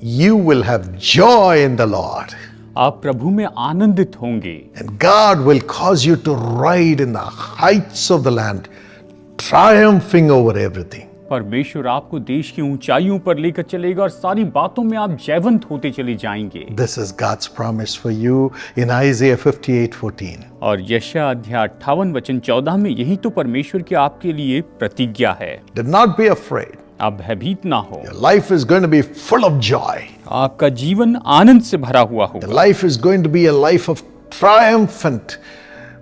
you will have joy in the Lord. आप प्रभु में आनंदित होंगे And God will cause you to ride in the heights of the land, triumphing over everything. परमेश्वर आपको देश की ऊंचाइयों पर लेकर चलेगा और सारी बातों में आप जयवंत होते चले जाएंगे। This is God's promise for you in Isaiah 58:14. और यशायाह अध्याय 58:14 में यही तो परमेश्वर की आपके लिए प्रतिज्ञा है। Do not be afraid. आप भयभीत ना हो। Your life is going to be full of joy. आपका जीवन आनंद से भरा हुआ Your होगा life is going to be a life of triumphant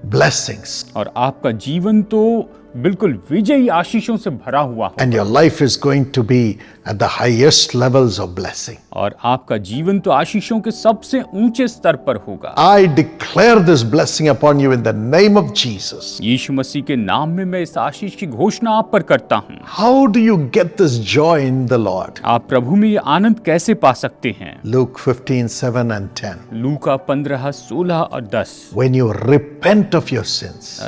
blessings. और आपका जीवन तो बिल्कुल विजयी आशीषों से भरा हुआ होगा And your life is going to be at the highest levels of blessing. और आपका जीवन तो आशीषों के सबसे ऊंचे स्तर पर होगा। I declare this blessing upon you in the name of Jesus. यीशु मसीह के नाम में मैं इस आशीष की घोषणा आप पर करता हूँ। How do you get this joy in the Lord? आप प्रभु में ये आनंद कैसे पा सकते हैं? Luke 15:7 and 10. लूका 15, 16 और 10। When you repent of your sins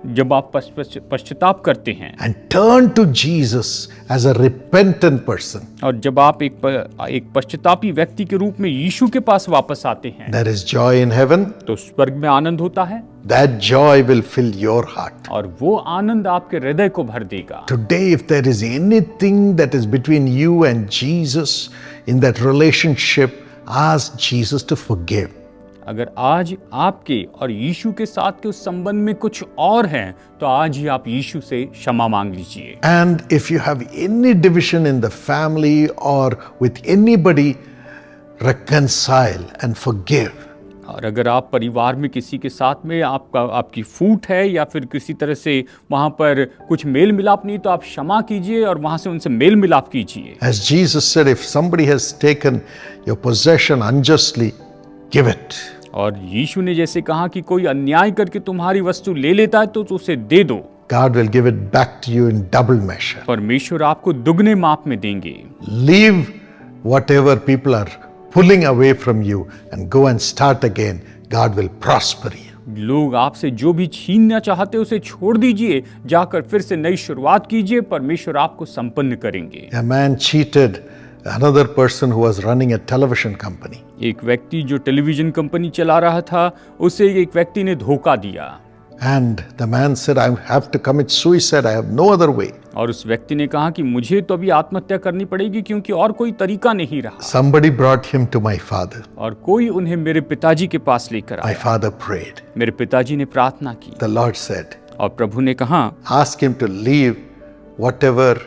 जब आप पश्चाताप करते हैं and turn to Jesus as a repentant person, और जब आप एक पश्चातापी व्यक्ति के रूप में यीशु के पास वापस आते हैं, there is joy in heaven. तो स्वर्ग में आनंद होता है That joy will fill your heart. और वो आनंद आपके हृदय को भर देगा। Today, if there is anything that is between you and Jesus in that relationship, ask Jesus to forgive. अगर आज आपके और यीशु के साथ के उस संबंध में कुछ और है तो आज ही आप यीशु से क्षमा मांग लीजिए। And if you have any division in the family or with anybody, reconcile and forgive. और अगर आप परिवार में किसी के साथ में आपकी फूट है या फिर किसी तरह से वहां पर कुछ मेल मिलाप नहीं तो आप क्षमा कीजिए और वहां से उनसे मेल मिलाप कीजिए। As Jesus said, if somebody has taken your possession unjustly, give it. और यीशु ने जैसे कहा कि कोई अन्याय करके तुम्हारी वस्तु ले लेता है तो उसे दे दो। God will give it back to you in double measure. परमेश्वर आपको दुगने माप में देंगे। Leave whatever people are pulling away from you and go and start again. God will prosper you. लोग आपसे जो भी छीनना चाहते उसे छोड़ दीजिए, जाकर फिर से नई शुरुआत कीजिए, परमेश्वर आपको संपन्न करेंगे। A man cheated another person who was running a television company. एक व्यक्ति जो टेलीविजन कंपनी चला रहा था उसे एक व्यक्ति ने धोखा दिया And the man said, I have to commit suicide. I have no other way. और उस व्यक्ति ने कहा कि मुझे तो अभी आत्महत्या करनी पड़ेगी क्योंकि और कोई तरीका नहीं रहा। Somebody brought him to my father. और कोई उन्हें मेरे पिताजी के पास लेकर My आया। father prayed. मेरे पिताजी ने प्रार्थना की The Lord said, और प्रभु ने कहा ask him to leave whatever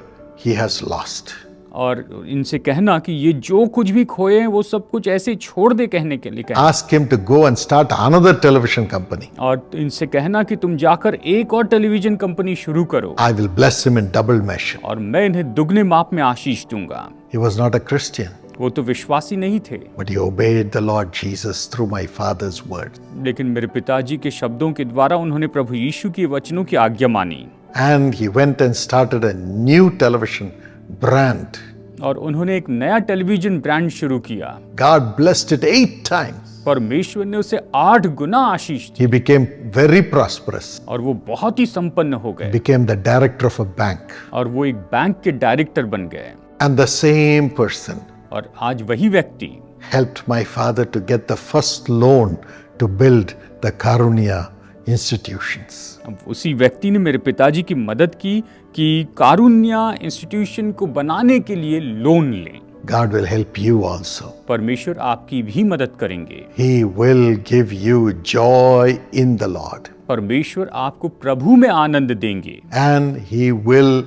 he has lost. और इनसे कहना कि ये जो कुछ भी खोए हैं वो सब कुछ ऐसे छोड़ दे, कहने के लिए कहना। Ask him to go and start another television company. और इनसे कहना कि तुम जाकर एक और टेलीविजन कंपनी शुरू करो I will bless him in double measure. और मैं इन्हें दुगने माप में आशीष दूंगा। He was not a Christian, वो तो विश्वासी नहीं थे, but he obeyed the Lord Jesus through my father's word. लेकिन मेरे पिताजी के शब्दों के द्वारा उन्होंने प्रभु यीशु के वचनों की आज्ञा मानी। And he went and started a new television brand. और उन्होंने एक नया टेलीविजन ब्रांड शुरू किया। God blessed it 8 times. परमेश्वर ने उसे 8 गुना आशीष दी He became very prosperous. और वो बहुत ही संपन्न हो गए Became the director of a bank. और वो एक बैंक के डायरेक्टर बन गए। And the same person और आज वही व्यक्ति helped my father to get the first loan to build the Karunya institutions. अब उसी व्यक्ति ने मेरे पिताजी की मदद की कि कारुण्या इंस्टीट्यूशन को बनाने के लिए लोन लें। God will help you also. परमेश्वर आपकी भी मदद करेंगे। He will give you joy in the Lord. परमेश्वर आपको प्रभु में आनंद देंगे And He will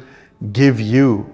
give you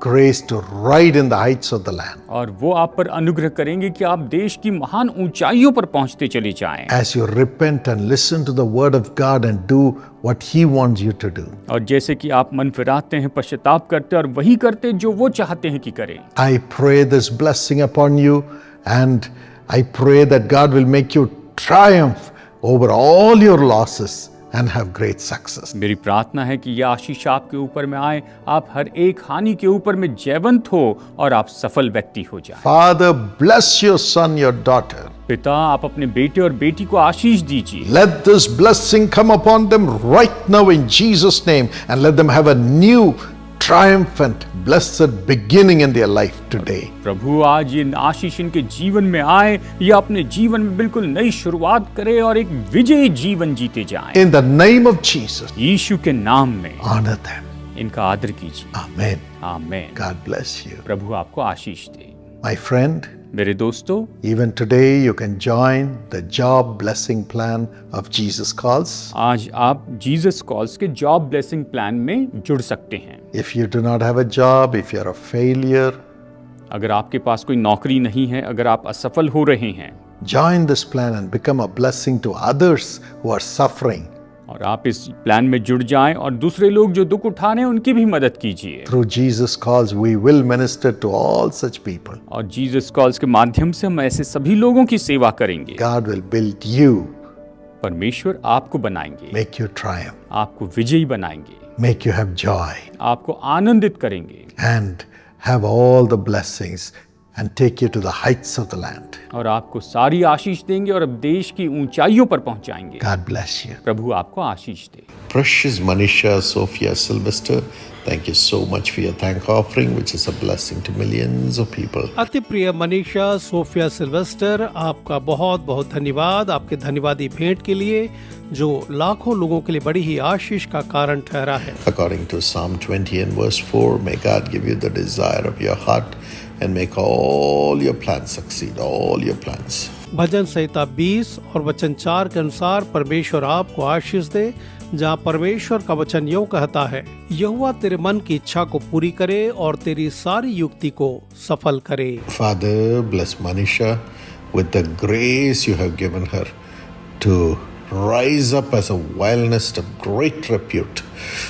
grace to ride in the heights of the land. और वो आप पर अनुग्रह करेंगे कि आप देश की महान ऊंचाइयों पर पहुंचते चले जाएं। As you repent and listen to the word of God and do what He wants you to do. और जैसे कि आप मन फिराते हैं, पश्चाताप करते हैं और वही करते जो वो चाहते हैं कि करें। I pray this blessing upon you and I pray that God will make you triumph over all your losses and have great success. मेरी प्रार्थना है कि यह आशीष आपके ऊपर में आए, आप हर एक हानि के ऊपर में जयवंत हो और आप सफल व्यक्ति हो जाएं। Father, bless your son, your daughter. पिता, आप अपने बेटे और बेटी को आशीष दीजिए। Let this blessing come upon them right now in Jesus' name and let them have a new triumphant, blessed beginning in their life today. प्रभु आज इन आशीष इनके जीवन में आए, ये अपने जीवन में बिल्कुल नई शुरुआत करे और एक विजयी जीवन जीते जाएं। In the name of Jesus, यीशु के नाम में honor them. इनका आदर कीजिए। Amen. Amen. God bless you. प्रभु आपको आशीष दे। My friend, मेरे दोस्तों, even today you can join the job blessing plan of Jesus Calls. आज आप जीसस कॉल्स के जॉब ब्लेसिंग प्लान में जुड़ सकते हैं। If you do not have a job, if you're a failure, अगर आपके पास कोई नौकरी नहीं है, अगर आप असफल हो रहे हैं, join this plan and become a blessing to others who are suffering. और आप इस प्लान में जुड़ जाएं और दूसरे लोग जो दुख उठा रहे हैं उनकी भी मदद कीजिए। Through Jesus Calls, we will minister to all such people. और जीसस कॉल्स के माध्यम से हम ऐसे सभी लोगों की सेवा करेंगे। God will build you, परमेश्वर आपको बनाएंगे, make you triumph, आपको विजयी बनाएंगे, make you have joy, आपको आनंदित करेंगे and have all the blessings and take you to the heights of the land. और आपको सारी आशीष देंगे और अब देश की ऊंचाइयों पर पहुंचाएंगे। God bless you. प्रभु आपको आशीष दे। Precious Manisha Sophia Sylvester, thank you so much for your thank offering, which is a blessing to millions of people. अति प्रिय मनीषा सोफिया सिल्वेस्टर, आपका बहुत बहुत धन्यवाद आपके धन्यवादी भेंट के लिए जो लाखों लोगों के लिए बड़ी ही आशीष का कारण ठहरा है। According to Psalm 20 and verse 4, may God give you the desire of your heart and make all your plans succeed, all your plans. भजन संहिता 20 और वचन 4 के अनुसार परमेश्वर आपको आशीष दे, जहाँ परमेश्वर का वचन यूं कहता है, यहोवा तेरे मन की इच्छा को पूरी करे और तेरी सारी युक्ति को सफल करे। Father, bless Manisha with the grace you have given her to rise up as a violinist of great repute,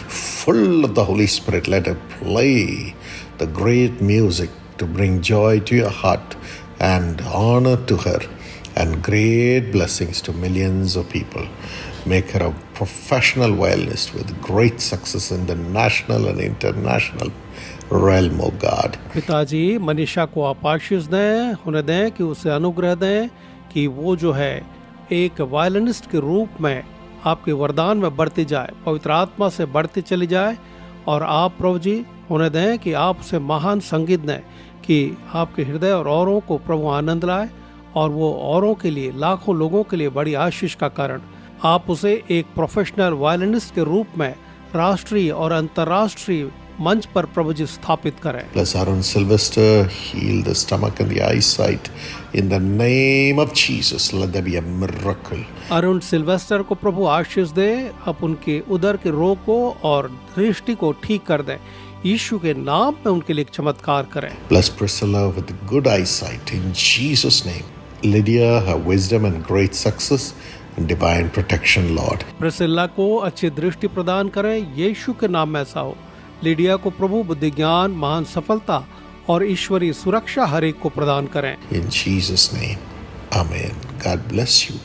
full of the Holy Spirit. Let her play the great music to bring joy to your heart and honor to her and great blessings to millions of people. Make her a professional violinist with great success in the national and international realm of God. पिताजी मनीषा को आप आशीष दें, उन्हें दें कि उसे अनुग्रह दें कि वो जो है एक वायलिनिस्ट के रूप में आपके वरदान में बढ़ती जाए, पवित्र आत्मा से बढ़ती चली जाए, और आप प्रभु जी उन्हें दें कि आप उसे महान संगीत दें कि आपके हृदय और औरों को प्रभु आनंद लाए और वो औरों के लिए, लाखों लोगों के लिए बड़ी आशीष का कारण। आप उसे एक प्रोफेशनल वायलिनिस्ट के रूप में राष्ट्रीय और अंतर्राष्ट्रीय मंच पर प्रभु जी स्थापित करें। Bless Arun Sylvester, heal the stomach and the eyesight. In the name of Jesus, let there be a miracle. Arun Sylvester को प्रभु आशीष दे, आप उनके उदर के रोग को और दृष्टि को ठीक कर दें। यीशु के नाम में उनके लिए एक चमत्कार करें। Bless Priscilla with good eyesight in Jesus' name. Lydia, her wisdom and great success and divine protection, Lord. प्रिसिल्ला को अच्छी दृष्टि प्रदान करें, यीशु के नाम में ऐसा हो। लीडिया को प्रभु बुद्धि ज्ञान, महान सफलता और ईश्वरीय सुरक्षा हर एक को प्रदान करें। In Jesus' name, Amen. God bless you.